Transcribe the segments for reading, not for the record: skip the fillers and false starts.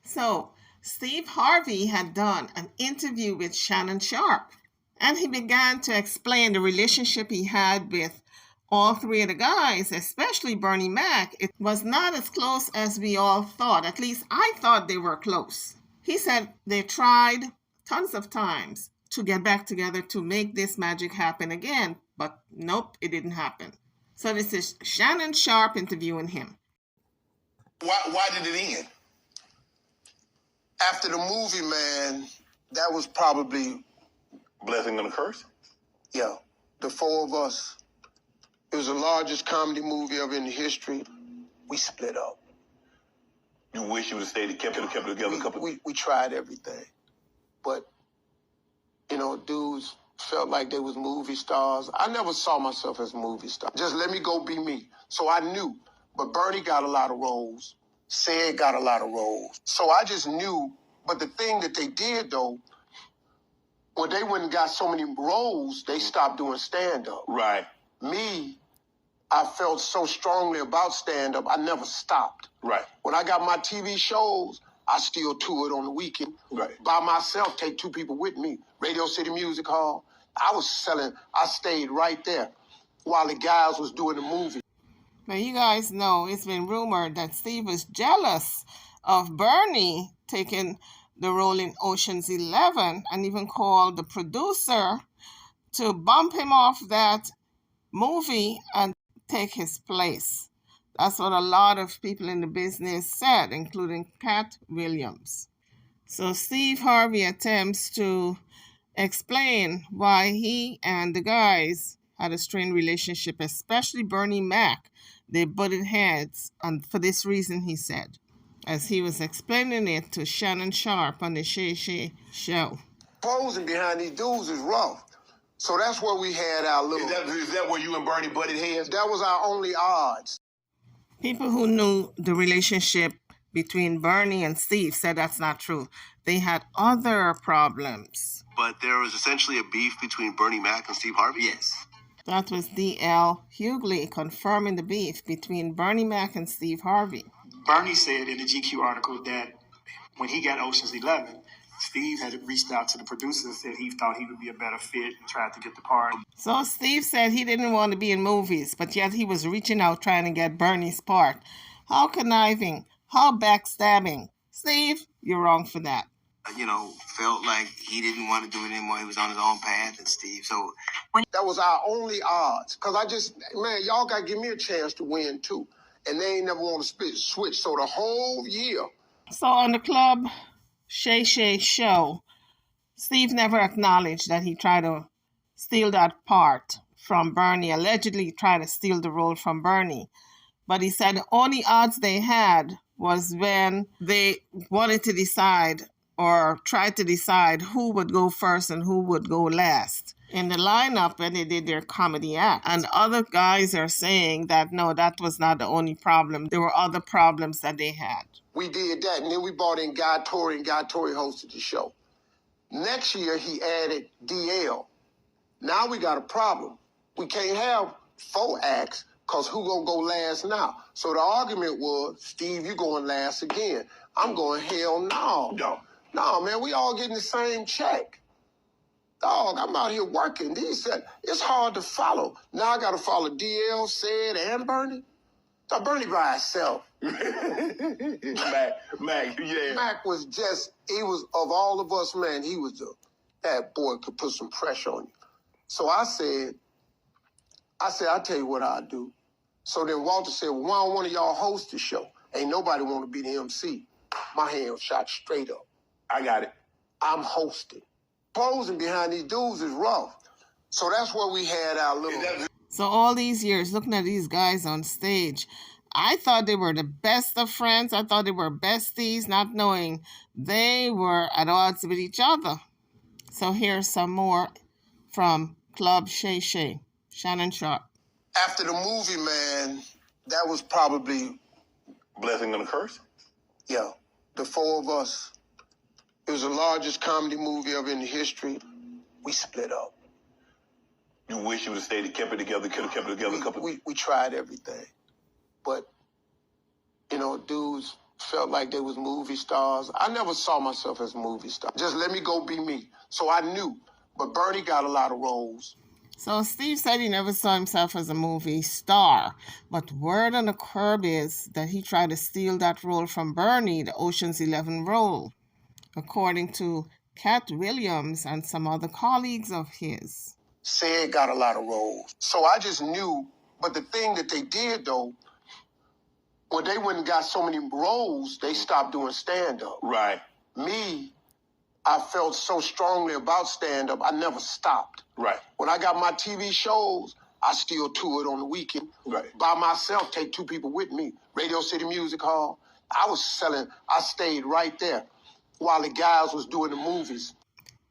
So, Steve Harvey had done an interview with Shannon Sharp, and he began to explain the relationship he had with all three of the guys, especially Bernie Mac. It was not as close as we all thought. At least I thought they were close. He said they tried tons of times to get back together to make this magic happen again, but nope, it didn't happen. So this is Shannon Sharp interviewing him. Why did it end? After the movie, man, that was probably... Blessing and a curse? Yeah. The four of us. It was the largest comedy movie ever in history. We split up. You wish you would have stayed, kept it together a couple... We tried everything. But, you know, dudes felt like they was movie stars. I never saw myself as a movie star. Just let me go be me. So I knew. But Bernie got a lot of roles. Sid got a lot of roles. So I just knew. But the thing that they did, though, when they went and got so many roles, they stopped doing stand-up. Right. Me, I felt so strongly about stand-up, I never stopped. Right. When I got my TV shows, I still toured on the weekend. Right. By myself, take two people with me. Radio City Music Hall. I stayed right there while the guys was doing the movie. Now, you guys know it's been rumored that Steve was jealous of Bernie taking the role in Ocean's 11 and even called the producer to bump him off that movie and take his place. That's what a lot of people in the business said, including Cat Williams. So Steve Harvey attempts to explain why he and the guys had a strained relationship, especially Bernie Mac. They butted heads, and for this reason, he said, as he was explaining it to Shannon Sharp on the Shay Shay show. Posing behind these dudes is rough. So that's where we had our little... Is that where you and Bernie butted heads? That was our only odds. People who knew the relationship between Bernie and Steve said that's not true. They had other problems. But there was essentially a beef between Bernie Mac and Steve Harvey? Yes. That was D.L. Hughley confirming the beef between Bernie Mac and Steve Harvey. Bernie said in the GQ article that when he got Ocean's 11, Steve had reached out to the producer and said he thought he would be a better fit and tried to get the part. So Steve said he didn't want to be in movies, but yet he was reaching out trying to get Bernie's part. How conniving, how backstabbing. Steve, you're wrong for that. Felt like he didn't want to do it anymore. He was on his own path, and Steve. So that was our only odds. Because y'all got to give me a chance to win too. And they ain't never want to switch. So the whole year. So on the Club Shay Shay show, Steve never acknowledged that he tried to steal that part from Bernie, allegedly tried to steal the role from Bernie. But he said the only odds they had was when they wanted to decide or tried to decide who would go first and who would go last in the lineup when they did their comedy act. And other guys are saying that, no, that was not the only problem. There were other problems that they had. We did that, and then we brought in Guy Torry, and Guy Torry hosted the show. Next year, he added DL. Now we got a problem. We can't have 4 acts, because who gonna go last now? So the argument was, Steve, you going last again. I'm going, hell no. No, man, we all getting the same check. Dog, I'm out here working. It's hard to follow. Now I got to follow DL, Sid, and Bernie. So Bernie by himself. Mac, yeah. Mac was he was, of all of us, man, he was that boy could put some pressure on you. So I said, I'll tell you what I'll do. So then Walter said, well, why don't one of y'all host the show? Ain't nobody want to be the MC. My hand shot straight up. I got it. I'm hosting. Posing behind these dudes is rough. So that's where we had our little... So all these years, looking at these guys on stage, I thought they were the best of friends. I thought they were besties, not knowing they were at odds with each other. So here's some more from Club Shay Shay, Shannon Sharp. After the movie, man, that was probably... Blessing and a curse? Yeah. The four of us. It was the largest comedy movie ever in history. We split up. You wish you would have stayed, kept it together, could have kept it together a couple... We tried everything. But, dudes felt like they was movie stars. I never saw myself as a movie star. Just let me go be me. So I knew. But Bernie got a lot of roles. So Steve said he never saw himself as a movie star, but word on the curb is that he tried to steal that role from Bernie, the Ocean's 11 role, according to Cat Williams and some other colleagues of his. Said got a lot of roles. So I just knew. But the thing that they did, though, when they went and got so many roles, they stopped doing stand-up. Right. Me, I felt so strongly about stand-up, I never stopped. Right. When I got my TV shows, I still toured on the weekend. Right. By myself, take 2 people with me. Radio City Music Hall. I stayed right there while the guys was doing the movies.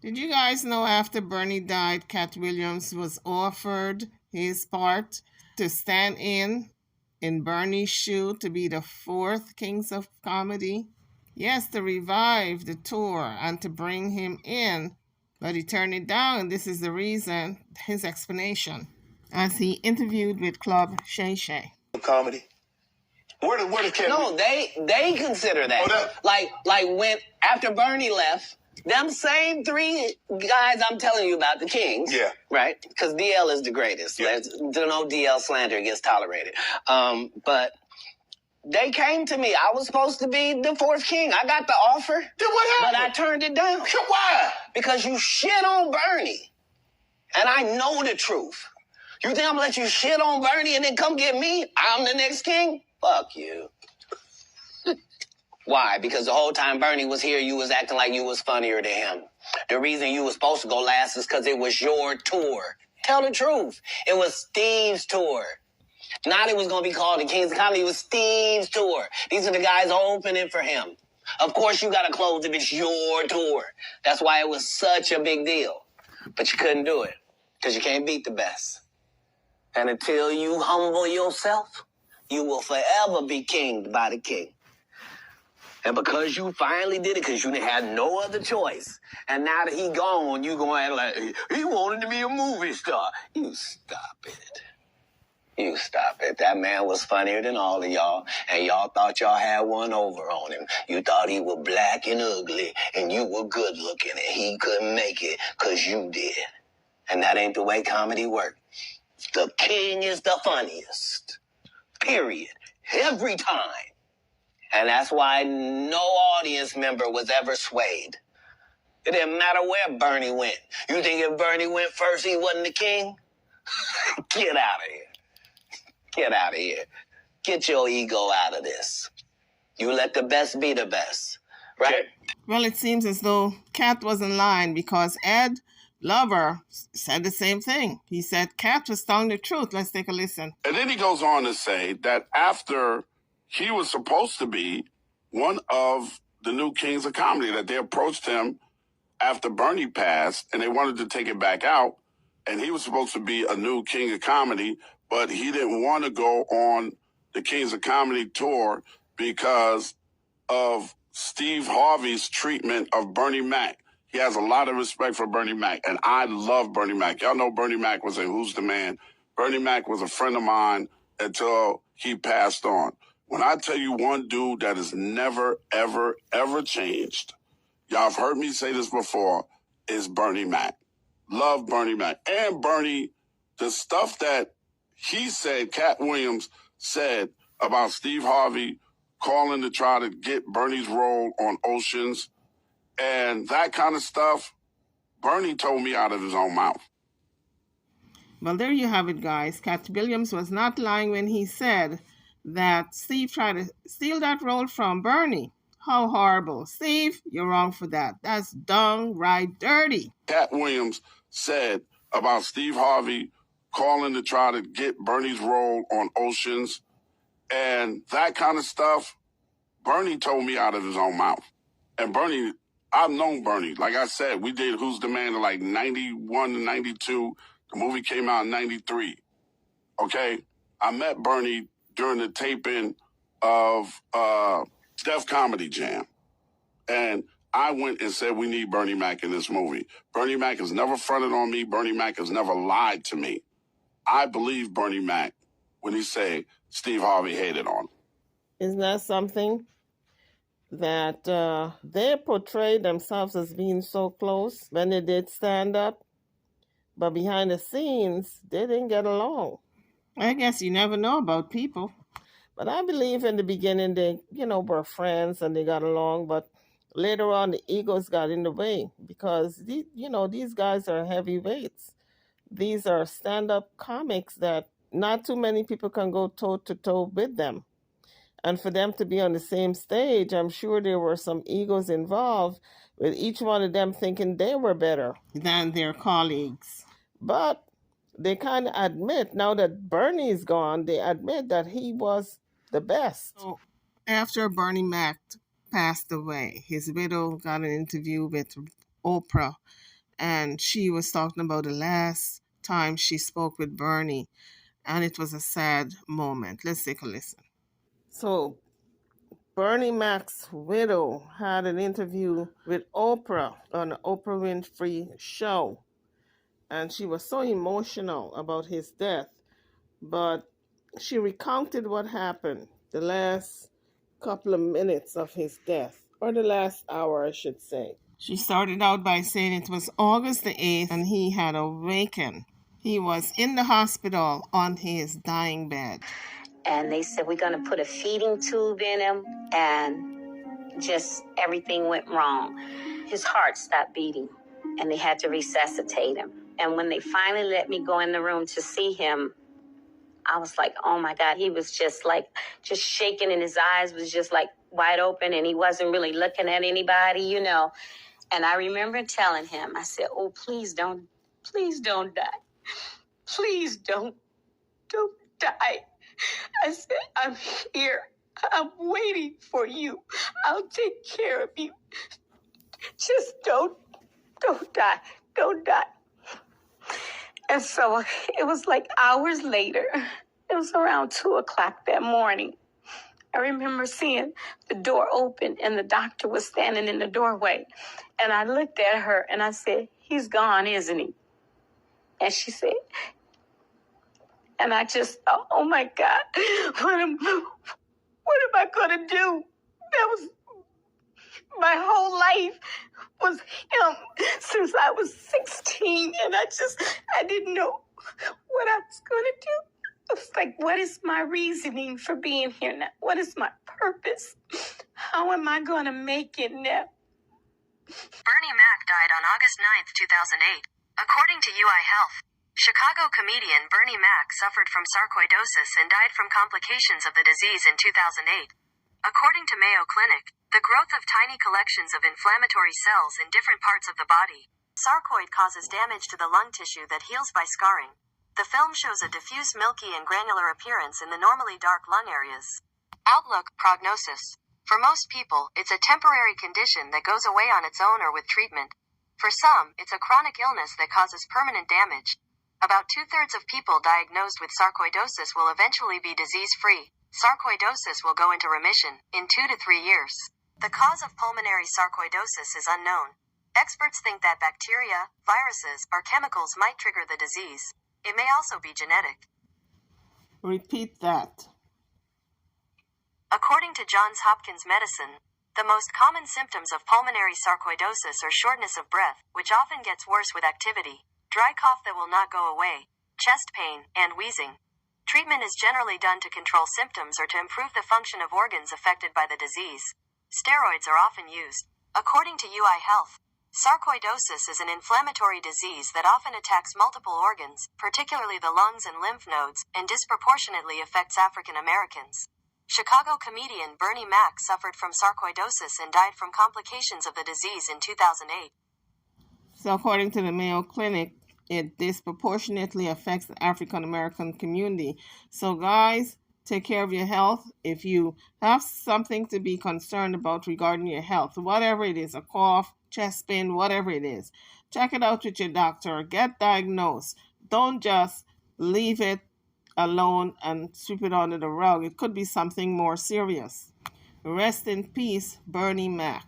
Did you guys know after Bernie died, Cat Williams was offered his part to stand in Bernie's shoe to be the 4th Kings of Comedy? Yes, to revive the tour and to bring him in, but he turned it down. This is the reason, his explanation, as he interviewed with Club Shay Shay. Comedy. Where did Kevin? No, they consider that. Oh, like when after Bernie left, them same 3 guys I'm telling you about, the Kings. Yeah. Right? Because DL is the greatest. Yeah. No DL slander gets tolerated. But they came to me. I was supposed to be the 4th king. I got the offer. Then what happened? But I turned it down. Why? Because you shit on Bernie. And I know the truth. You think I'm gonna let you shit on Bernie and then come get me? I'm the next king? Fuck you. Why? Because the whole time Bernie was here, you was acting like you was funnier than him. The reason you was supposed to go last is because it was your tour. Tell the truth. It was Steve's tour. Not it was going to be called the Kings of Comedy. It was Steve's tour. These are the guys opening for him. Of course, you got to close if it's your tour. That's why it was such a big deal. But you couldn't do it because you can't beat the best. And until you humble yourself, you will forever be kinged by the king. And because you finally did it, because you had no other choice, and now that he gone, you going to act like, he wanted to be a movie star. You stop it. You stop it. That man was funnier than all of y'all, and y'all thought y'all had one over on him. You thought he was black and ugly, and you were good looking, and he couldn't make it because you did. And that ain't the way comedy works. The king is the funniest. Period. Every time. And that's why no audience member was ever swayed. It didn't matter where Bernie went. You think if Bernie went first, he wasn't the king? Get out of here. Get out of here. Get your ego out of this. You let the best be the best, right? Well, it seems as though Cat was in line because Ed Lover said the same thing. He said Cat was telling the truth. Let's take a listen. And then he goes on to say that after he was supposed to be one of the new Kings of Comedy, that they approached him after Bernie passed and they wanted to take it back out. And he was supposed to be a new King of Comedy, but he didn't want to go on the Kings of Comedy tour because of Steve Harvey's treatment of Bernie Mac. He has a lot of respect for Bernie Mac, and I love Bernie Mac. Y'all know Bernie Mac was in Who's the Man? Bernie Mac was a friend of mine until he passed on. When I tell you one dude that has never, ever, ever changed, y'all have heard me say this before, is Bernie Mac. Love Bernie Mac. And Bernie, the stuff that he said, Cat Williams said about Steve Harvey calling to try to get Bernie's role on Oceans and that kind of stuff, Bernie told me out of his own mouth. Well, there you have it, guys. Cat Williams was not lying when he said that Steve tried to steal that role from Bernie. How horrible. Steve, you're wrong for that. That's downright dirty. Cat Williams said about Steve Harvey calling to try to get Bernie's role on Oceans and that kind of stuff, Bernie told me out of his own mouth. And Bernie, I've known Bernie. Like I said, we did Who's the Man in like 91 to 92. The movie came out in 93. Okay? I met Bernie during the taping of Def Comedy Jam. And I went and said, we need Bernie Mac in this movie. Bernie Mac has never fronted on me. Bernie Mac has never lied to me. I believe Bernie Mac when he said Steve Harvey hated on him. Isn't that something? that they portrayed themselves as being so close when they did stand up, but behind the scenes, they didn't get along. I guess you never know about people. But I believe in the beginning they, were friends and they got along, but later on the egos got in the way because these guys are heavyweights. These are stand-up comics that not too many people can go toe to toe with them. And for them to be on the same stage, I'm sure there were some egos involved, with each one of them thinking they were better than their colleagues. But they kind of admit, now that Bernie's gone, they admit that he was the best. So after Bernie Mac passed away, his widow got an interview with Oprah, and she was talking about the last time she spoke with Bernie, and it was a sad moment. Let's take a listen. So Bernie Mac's widow had an interview with Oprah on the Oprah Winfrey show, and she was so emotional about his death, but she recounted what happened the last couple of minutes of his death, or the last hour, I should say. She started out by saying it was August the 8th and he had awakened. He was in the hospital on his dying bed. And they said, we're going to put a feeding tube in him, and just everything went wrong. His heart stopped beating, and they had to resuscitate him. And when they finally let me go in the room to see him, I was like, oh my God, he was just shaking, and his eyes was just like wide open, and he wasn't really looking at anybody, And I remember telling him, I said, oh, please don't die. Please don't die. I said, I'm here. I'm waiting for you. I'll take care of you. Just don't die. Don't die. And so it was like hours later. It was around 2:00 that morning. I remember seeing the door open and the doctor was standing in the doorway. And I looked at her and I said, he's gone, isn't he? And she said, and I just thought, oh my God, what am I going to do? That was my whole life was him since I was 16. And I didn't know what I was going to do. I was like, what is my reasoning for being here now? What is my purpose? How am I going to make it now? Bernie Mac died on August 9th, 2008. According to UI Health, Chicago comedian Bernie Mac suffered from sarcoidosis and died from complications of the disease in 2008. According to Mayo Clinic, the growth of tiny collections of inflammatory cells in different parts of the body. Sarcoid causes damage to the lung tissue that heals by scarring. The film shows a diffuse milky and granular appearance in the normally dark lung areas. Outlook, prognosis. For most people, it's a temporary condition that goes away on its own or with treatment. For some, it's a chronic illness that causes permanent damage. About 2/3 of people diagnosed with sarcoidosis will eventually be disease-free. Sarcoidosis will go into remission in 2 to 3 years. The cause of pulmonary sarcoidosis is unknown. Experts think that bacteria, viruses, or chemicals might trigger the disease. It may also be genetic. Repeat that. According to Johns Hopkins Medicine, the most common symptoms of pulmonary sarcoidosis are shortness of breath, which often gets worse with activity, dry cough that will not go away, chest pain, and wheezing. Treatment is generally done to control symptoms or to improve the function of organs affected by the disease. Steroids are often used. According to UI Health, sarcoidosis is an inflammatory disease that often attacks multiple organs, particularly the lungs and lymph nodes, and disproportionately affects African Americans. Chicago comedian Bernie Mac suffered from sarcoidosis and died from complications of the disease in 2008. So according to the Mayo Clinic, it disproportionately affects the African American community. So guys, take care of your health. If you have something to be concerned about regarding your health, whatever it is, a cough, chest pain, whatever it is, check it out with your doctor. Get diagnosed. Don't just leave it alone and sweep it under the rug. It could be something more serious. Rest in peace, Bernie Mac.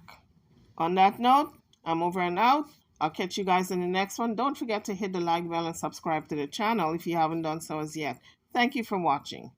On that note, I'm over and out. I'll catch you guys in the next one. Don't forget to hit the like bell and subscribe to the channel if you haven't done so as yet. Thank you for watching.